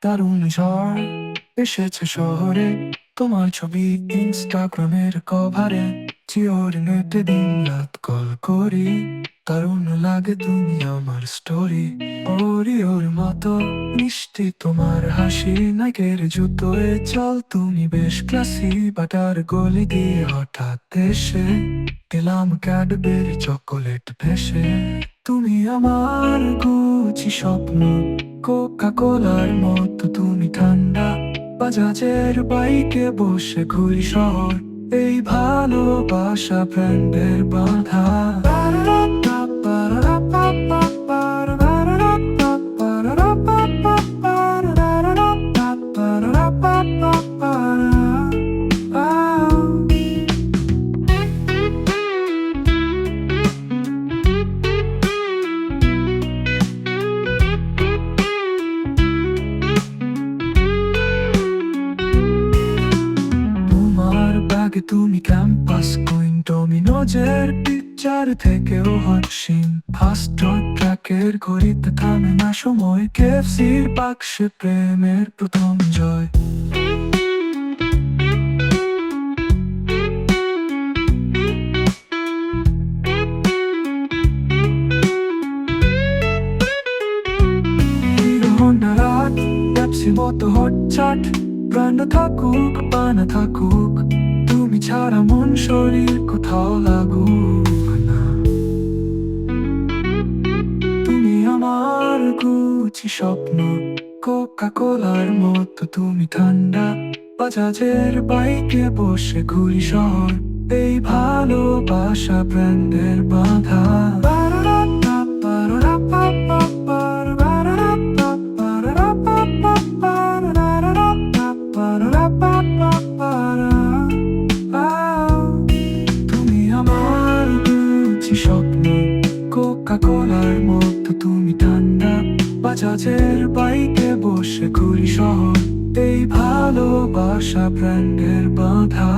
দারুণ ঝড় এসেছে শহরে, তোমার ছবি ইনস্টাগ্রামের কভারে। জিওর নেটে দিন রাত কল করি, দারুণ লাগে তুমি আমার স্টোরি। ওর মতো মিষ্টি তোমার হাসি, নাইকের জুতোয় চল তুমি বেশ ক্লাসি। বাটার গলি দিয়ে হঠাৎ এসে গেলাম ক্যাডবেরি চকোলেট ভেসে। তুমি আমার গুচি স্বপ্ন, কোকা কোলার মতো তুমি ঠান্ডা। বাজাজের বাইকে বসে ঘুরি শহর, এই ভালোবাসা ব্র্যান্ডের বাঁধা। তোমার ব্যাগে তুমি ক্যাম্পাস কুইন, ডোমিনোজের পিকচার থেকেও হট সিন। ফাস্ট ট্র্যাকের ঘড়িতে থামে না সময়, কেএফসির বাক্সে প্রেমের প্রথম জয়। হিরো হোন্ডা রাত, পেপসির মতো হট চাট। প্রাণ থাকুক বা না থাকুক, তুমি ছাড়া মন শরীর কোথাও লাগুক না। তুমি আমার গুচি স্বপ্ন, কোকা কোলার মতো তুমি ঠান্ডা। বাজাজের বাইকে বসে ঘুরি শহর, এই ভালোবাসা ব্র্যান্ডের বাঁধা। তুমি আমার গুচি স্বপ্ন, কোকা কোলার মতো তুমি ঠান্ডা। বাজাজের বাইকে বসে ঘুরি শহর, এই ভালোবাসা ব্র্যান্ডের বাঁধা।